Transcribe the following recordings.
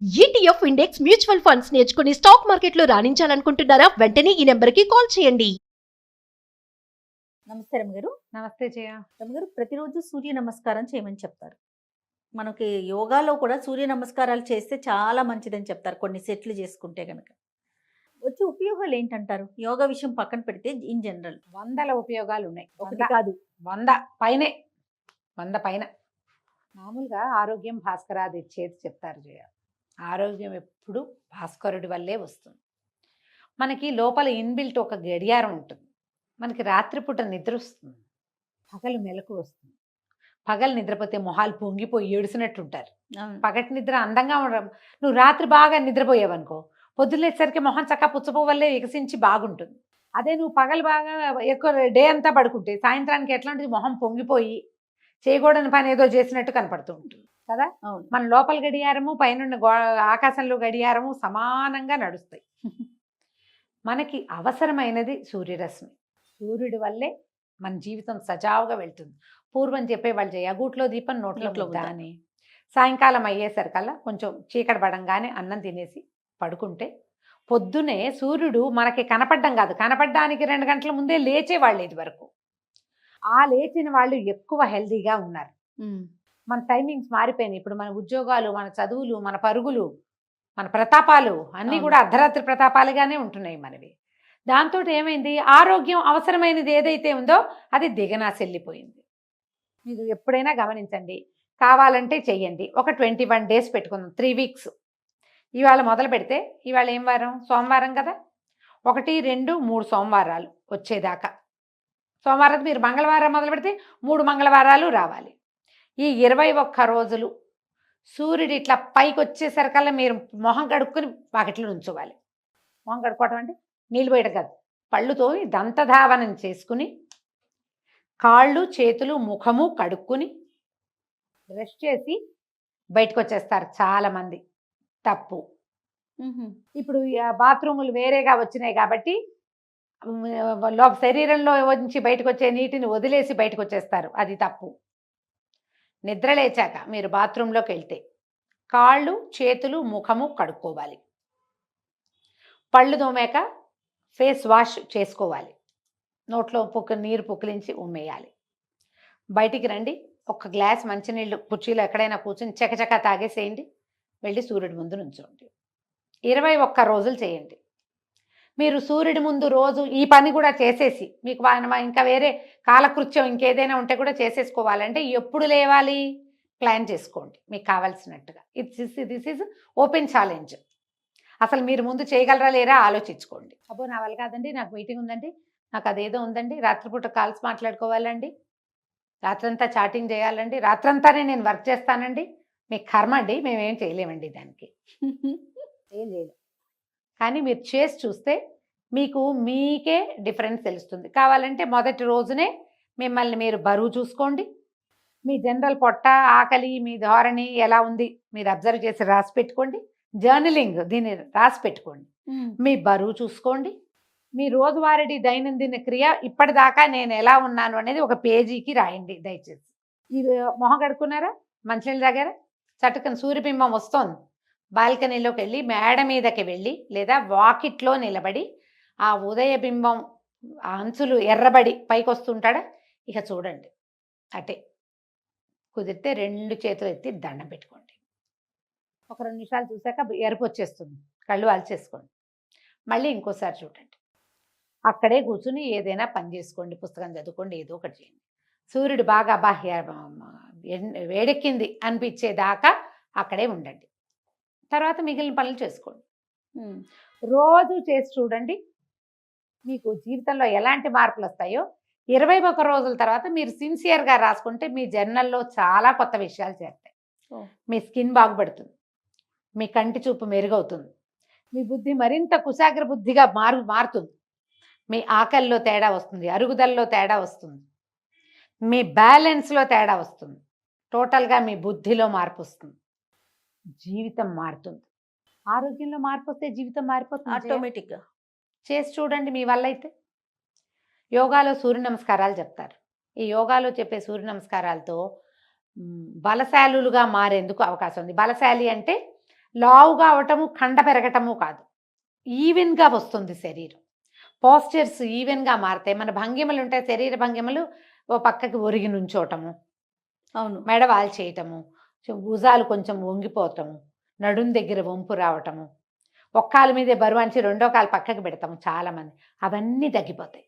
ETF index mutual funds నేర్చుకుని stock మార్కెట్లో రాణించాలనుకుంటున్నారా? వెంటనే ఈ నెంబర్కి కాల్ చేయండి. నమస్తే రమగారు. నమస్తే జయ. రమగారు, ప్రతిరోజు సూర్య నమస్కారం చేయమని చెప్తారు. మనకి యోగాలో కూడా సూర్య నమస్కారాలు చేస్తే చాలా మంచిదని చెప్తారు, కొన్ని సెట్లు చేసుకుంటే కనుక. వచ్చే ఉపయోగాలు ఏంటంటారు? యోగా విషయం పక్కన పెడితే ఇన్ జనరల్ వందల ఉపయోగాలు ఉన్నాయి. ఒకటి కాదు, 100 పైనే, 100 పైన. మామూలుగా ఆరోగ్యం భాస్కరాది చేతి చెప్తారు జయ. ఆరోగ్యం ఎప్పుడు భాస్కరుడి వల్లే వస్తుంది. మనకి లోపల ఇన్బిల్ట్ ఒక గడియారం ఉంటుంది. మనకి రాత్రిపూట నిద్ర వస్తుంది, పగలు మెలకు వస్తుంది. పగలు నిద్రపోతే మొహాలు పొంగిపోయి ఏడుసినట్టుంటారు. పగటి నిద్ర అందంగా ఉండడం. నువ్వు రాత్రి బాగా నిద్రపోయావనుకో, పొద్దులేసరికి మొహం చక్క పుచ్చపోవల్లే వికసించి బాగుంటుంది. అదే నువ్వు పగలు బాగా ఎక్కువ డే అంతా పడుకుంటే సాయంత్రానికి ఎట్లాంటిది మొహం పొంగిపోయి చేయకూడని పని ఏదో చేసినట్టు కనపడుతూ ఉంటుంది కదా. అవును. మన లోపల గడియారము పైన ఆకాశంలో గడియారము సమానంగా నడుస్తాయి. మనకి అవసరమైనది సూర్యరశ్మి. సూర్యుడి వల్లే మన జీవితం సజావుగా వెళ్తుంది. పూర్వం చెప్పేవాళ్ళు జయ, గూట్లో దీపం నోట్లో ముద్ద అని. సాయంకాలం అయ్యేసరికల్లా కొంచెం చీకటి పడంగానే అన్నం తినేసి పడుకుంటే పొద్దునే సూర్యుడు మనకి కనపడ్డం కాదు, కనపడ్డానికి 2 గంటల ముందే లేచేవాళ్ళు ఇది వరకు. ఆ లేచిన వాళ్ళు ఎక్కువ హెల్తీగా ఉన్నారు. మన టైమింగ్స్ మారిపోయినాయి. ఇప్పుడు మన ఉద్యోగాలు, మన చదువులు, మన పరుగులు, మన ప్రతాపాలు అన్నీ కూడా అర్ధరాత్రి ప్రతాపాలుగానే ఉంటున్నాయి మనవి. దాంతో ఏమైంది, ఆరోగ్యం అవసరమైనది ఏదైతే ఉందో అది దిగనాసెళ్ళిపోయింది. మీరు ఎప్పుడైనా గమనించండి, కావాలంటే చెయ్యండి. ఒక 21 days పెట్టుకుందాం, 3 weeks. ఇవాళ మొదలు పెడితే ఇవాళ ఏం వారం? సోమవారం కదా. 1, 2, 3 సోమవారాలు వచ్చేదాకా. సోమవారం మీరు మంగళవారం మొదలు పెడితే 3 మంగళవారాలు రావాలి. ఈ 21 రోజులు సూర్యుడు ఇట్లా పైకి వచ్చేసరికల్లా మీరు మొహం కడుక్కొని వాకిట్లో ఉంచోవాలి. మొహం కడుక్కోవటం అంటే నీళ్ళు పోయడం కాదు, పళ్ళుతో దంతధావనం చేసుకుని కాళ్ళు చేతులు ముఖము కడుక్కుని బ్రష్ చేసి బయటకు వచ్చేస్తారు చాలామంది. తప్పు. ఇప్పుడు బాత్రూములు వేరేగా వచ్చినాయి కాబట్టి శరీరంలో నుంచి బయటకు వచ్చే నీటిని వదిలేసి బయటకు వచ్చేస్తారు, అది తప్పు. నిద్ర లేచాక మీరు బాత్రూంలోకి వెళ్తే కాళ్ళు చేతులు ముఖము కడుక్కోవాలి. పళ్ళు తోమాక ఫేస్ వాష్ చేసుకోవాలి. నోట్లో నీరు పుక్కిలించి ఉమ్మేయాలి. బయటికి రండి, 1 గ్లాస్ మంచినీళ్ళు కుర్చీలో ఎక్కడైనా కూర్చొని చకచకా తాగేసేయండి. వెళ్ళి సూర్యుడి ముందు నుంచోండి. 21 రోజులు చేయండి. మీరు సూర్యుడి ముందు రోజు ఈ పని కూడా చేసేసి మీకు ఇంకా వేరే కాలకృత్యం ఇంకేదైనా ఉంటే కూడా చేసేసుకోవాలంటే ఎప్పుడు లేవాలి ప్లాన్ చేసుకోండి మీకు కావాల్సినట్టుగా. This is open challenge. అసలు మీరు ముందు చేయగలరా లేరా ఆలోచించుకోండి. అబ్బో నా వల్ల కాదండి, నాకు మీటింగ్ ఉందండి, నాకు అదేదో ఉందండి, రాత్రిపూట కాల్స్ మాట్లాడుకోవాలండి, రాత్రంతా చాటింగ్ చేయాలండి, రాత్రంతానే నేను వర్క్ చేస్తానండి, మీకు కర్మ అండి, మేమేం చేయలేమండి దానికి. ఏం చేయలేం. కానీ మీరు చేసి చూస్తే మీకు మీకే డిఫరెన్స్ తెలుస్తుంది. కావాలంటే మొదటి రోజునే మిమ్మల్ని మీరు బరువు చూసుకోండి. మీ జనరల్ పొట్ట ఆకలి మీ ధోరణి ఎలా ఉంది మీరు అబ్జర్వ్ చేసి రాసి పెట్టుకోండి. జర్నలింగ్ దీన్ని రాసి పెట్టుకోండి. మీ బరువు చూసుకోండి. మీ రోజువారీ దైనందిన క్రియ ఇప్పటిదాకా నేను ఎలా ఉన్నాను అనేది ఒక పేజీకి రాయండి దయచేసి. ఇది మొహం కడుక్కున్నారా, మంచినీళ్ళు తాగారా, చటుకని సూర్యబింబం వస్తోంది, బాల్కనీలోకి వెళ్ళి మేడ మీదకి వెళ్ళి లేదా వాకిట్లో నిలబడి ఆ ఉదయబింబం ఆ అంచులు ఎర్రబడి పైకి వస్తుంటాడా, ఇక చూడండి అటే. కుదిరితే 2 చేతులు ఎత్తి దండం పెట్టుకోండి. ఒక 2 నిమిషాలు చూశాక ఎరుపు వచ్చేస్తుంది, కళ్ళు వాల్చేసుకోండి. మళ్ళీ ఇంకోసారి చూడండి. అక్కడే కూర్చుని ఏదైనా పని చేసుకోండి, పుస్తకం చదువుకోండి, ఏదో ఒకటి చేయండి. సూర్యుడు బాగా వేడెక్కింది అనిపించేదాకా అక్కడే ఉండండి. తర్వాత మిగిలిన పనులు చేసుకోండి. రోజు చేసి చూడండి, మీకు జీవితంలో ఎలాంటి మార్పులు వస్తాయో. 21 రోజుల తర్వాత మీరు సిన్సియర్గా రాసుకుంటే మీ జర్నల్లో చాలా కొత్త విషయాలు చేస్తాయి. మీ స్కిన్ బాగుపడుతుంది, మీ కంటి చూపు మెరుగవుతుంది, మీ బుద్ధి మరింత కుశాగ్ర బుద్ధిగా మారుతుంది, మీ ఆకలిలో తేడా వస్తుంది, అరుగుదలలో తేడా వస్తుంది, మీ బ్యాలెన్స్లో తేడా వస్తుంది, టోటల్గా మీ బుద్ధిలో మార్పు వస్తుంది, జీవితం మారుతుంది. ఆరోగ్యంలో మార్పు వస్తే జీవితం మారిపోతుంది ఆటోమేటిక్గా. చేసి చూడండి మీ వల్ల అయితే. యోగాలో సూర్య నమస్కారాలు చెప్తారు. ఈ యోగాలో చెప్పే సూర్య నమస్కారాలతో బలశాలులుగా మారేందుకు అవకాశం ఉంది. బలశాలి అంటే లావుగా అవటము, కండ పెరగటము కాదు, ఈవెన్గా వస్తుంది శరీరం. పోస్చర్స్ ఈవెన్గా మారుతాయి. మన భంగిమలు ఉంటాయి, శరీర భంగిమలు. ఓ పక్కకి ఒరిగి నుంచోటము, అవును. మెడ వాల్చేయటము, భుజాలు కొంచెం వంగిపోవటము, నడుం దగ్గర వంపు రావటము, ఒక్కాల మీదే బరువాంచి రెండో కాలు పక్కకి పెడతాము చాలామంది. అవన్నీ తగ్గిపోతాయి.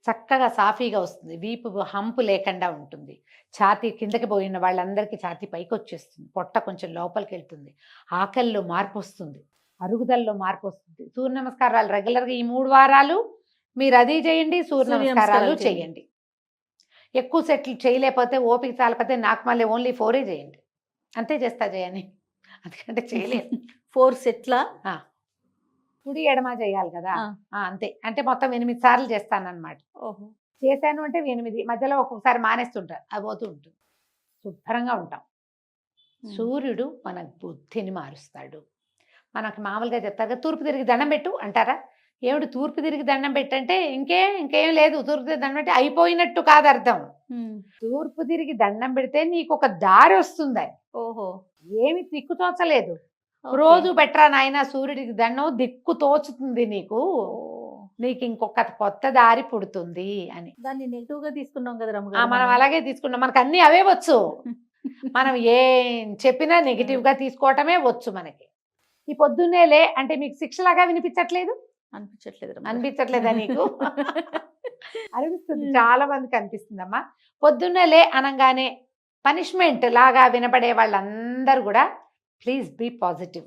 చక్కగా సాఫీగా వస్తుంది. వీపు హంపు లేకుండా ఉంటుంది. ఛాతీ కిందకి పోయిన వాళ్ళందరికీ ఛాతీ పైకి వచ్చేస్తుంది. పొట్ట కొంచెం లోపలికి వెళ్తుంది. ఆకలిలో మార్పు వస్తుంది. అరుగుదలలో మార్పు వస్తుంది. సూర్య నమస్కారాలు రెగ్యులర్గా ఈ 3 వారాలు మీరు అది చేయండి, సూర్య నమస్కారాలు చేయండి. ఎక్కువ సెట్లు చేయలేకపోతే, ఓపిక చాలకపోతే నాకు మళ్ళీ ఓన్లీ 4 చేయండి. అంతే చేస్తా చేయని, అందుకంటే చేయలేదు. 4 సెట్ల కుడి ఎడమ చేయాలి కదా. అంతే, అంటే మొత్తం 8 సార్లు చేస్తానన్నమాట. ఓహో, చేశాను అంటే 8, మధ్యలో ఒక్కొక్కసారి మానేస్తుంటారు, అది పోతూ ఉంటుంది. శుభ్రంగా ఉంటాం. సూర్యుడు మన బుద్ధిని మారుస్తాడు. మనకు మామూలుగా చెప్తారు కదా, తూర్పు తిరిగి దండం పెట్టు అంటారా? ఏమిటి తూర్పు తిరిగి దండం పెట్టంటే ఇంకేం లేదు. తూర్పు తిరిగి దండం పెట్టి అయిపోయినట్టు కాదు అర్థం. తూర్పు తిరిగి దండం పెడితే నీకు ఒక దారి వస్తుంది. ఓహో, ఏమి దిక్కు తోచలేదు. రోజు బెట్రా నాయన సూర్యుడికి దండం, దిక్కు తోచుతుంది నీకు, నీకు ఇంకొక కొత్త దారి పుడుతుంది అని. దాన్ని నెగిటివ్ గా తీసుకున్నాం కదా రమ్మగారు. మనం అలాగే తీసుకున్నాం. మనకు అన్ని అవే వచ్చు. మనం ఏం చెప్పినా నెగిటివ్ గా తీసుకోవటమే వచ్చు మనకి. ఈ పొద్దున్నే లే అంటే మీకు శిక్షలాగా వినిపించట్లేదు? అనిపించట్లేదా నీకు? అనిపిస్తుంది, చాలా మందికి అనిపిస్తుందమ్మా. పొద్దున్నే లే అనగానే పనిష్మెంట్ లాగా వినపడే వాళ్ళందరూ కూడా ప్లీజ్ బీ పాజిటివ్.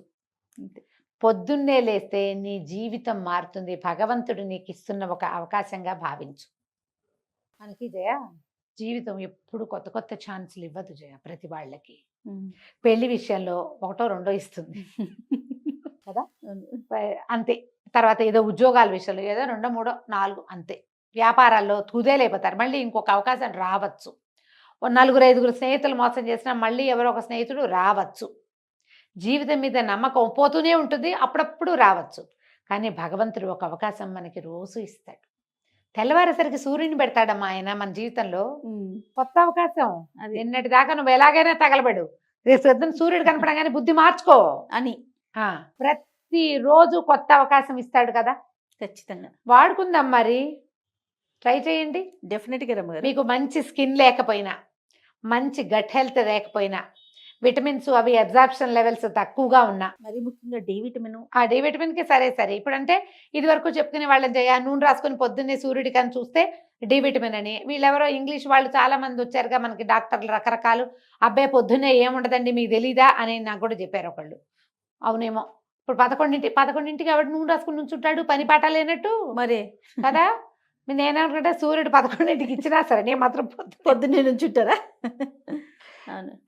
పొద్దున్నే లేస్తే నీ జీవితం మారుతుంది. భగవంతుడు నీకు ఇస్తున్న ఒక అవకాశంగా భావించు. మనకి జయ జీవితం ఎప్పుడు కొత్త కొత్త ఛాన్సులు ఇవ్వదు జయ. ప్రతి వాళ్ళకి పెళ్లి విషయంలో 1, 2 ఇస్తుంది కదా, అంతే. తర్వాత ఏదో ఉద్యోగాల విషయంలో ఏదో 2, 3, 4 అంతే. వ్యాపారాల్లో తుదేలేపోతారు, మళ్ళీ ఇంకొక అవకాశం రావచ్చు. 4, 5 స్నేహితులు మోసం చేసినా మళ్ళీ ఎవరో ఒక స్నేహితుడు రావచ్చు. జీవితం మీద నమ్మకం పోతూనే ఉంటుంది, అప్పుడప్పుడు రావచ్చు. కానీ భగవంతుడు ఒక అవకాశం మనకి రోజు ఇస్తాడు. తెల్లవారేసరికి సూర్యుని పెడతాడమ్మా ఆయన మన జీవితంలో. కొత్త అవకాశం. నిన్నటి దాకా నువ్వు ఎలాగైనా తగలబడు, రేపు పొద్దున్న సూర్యుడు కనపడగానే బుద్ధి మార్చుకో అని. ప్రతి రోజు కొత్త అవకాశం ఇస్తాడు కదా, ఖచ్చితంగా వాడుకుందాం. మరి ట్రై చేయండి. డెఫినెట్గా మీకు మంచి స్కిన్ లేకపోయినా, మంచి గట్ హెల్త్ లేకపోయినా, విటమిన్స్ అవి అబ్జార్ప్షన్ లెవెల్స్ తక్కువగా ఉన్నా, మరి ముఖ్యంగా డి విటమిన్, ఆ డి విటమిన్కి సరే. ఇప్పుడంటే ఇది వరకు చెప్పుకునే వాళ్ళని చేయ నూనె రాసుకొని పొద్దున్నే సూర్యుడికి అని చూస్తే డి విటమిన్ అని. వీళ్ళెవరో ఇంగ్లీష్ వాళ్ళు చాలా మంది వచ్చారుగా మనకి, డాక్టర్లు రకరకాలు. అబ్బాయి పొద్దున్నే ఏముండదండి మీకు తెలీదా అని నాకు కూడా చెప్పారు ఒకళ్ళు. అవునేమో, ఇప్పుడు 11ంటికి ఆవిడ నూనె రాసుకుని నుంచుంటాడు, పని పాట లేనట్టు మరే కదా. నేనేమంటే సూర్యుడు 11ంటికి ఇచ్చినా సరే నేను మాత్రం పొద్దున్నే నుంచుంటారా?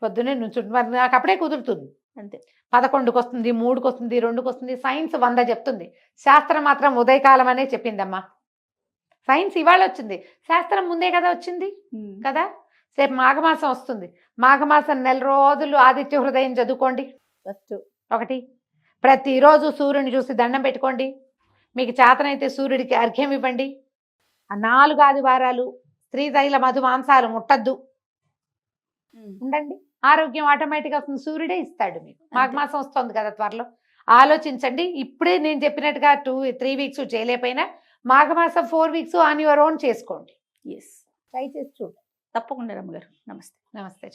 పొద్దున్నే నుంచుంటు, మరి నాకు అప్పుడే కుదురుతుంది. అంతే. 11కి వస్తుంది, 3కి వస్తుంది, 2కి వస్తుంది. సైన్స్ 100 చెప్తుంది, శాస్త్రం మాత్రం ఉదయకాలం అనే చెప్పిందమ్మా. సైన్స్ ఇవాళ వచ్చింది, శాస్త్రం ముందే కదా వచ్చింది కదా. రేపు మాఘమాసం వస్తుంది, మాఘమాసం 4 రోజులు ఆదిత్య హృదయం చదువుకోండి. ఫస్ట్ 1 ప్రతిరోజు సూర్యుని చూసి దండం పెట్టుకోండి. మీకు చేతనైతే సూర్యుడికి అర్ఘ్యం ఇవ్వండి. ఆ 4 ఆదివారాలు స్త్రీ తైల మధు మాంసాలు ముట్టద్దు, ఉండండి. ఆరోగ్యం ఆటోమేటిక్గా వస్తుంది, సూర్యుడే ఇస్తాడు మీకు. మాఘమాసం వస్తుంది కదా త్వరలో, ఆలోచించండి. ఇప్పుడే నేను చెప్పినట్టుగా 2-3 వీక్స్ చేయలేకపోయినా మాఘమాసం 4 వీక్స్ ఆన్ యువర్ ఓన్ చేసుకోండి. ట్రై చేసి చూడండి. తప్పకుండా రమ్మగారు. నమస్తే. నమస్తే.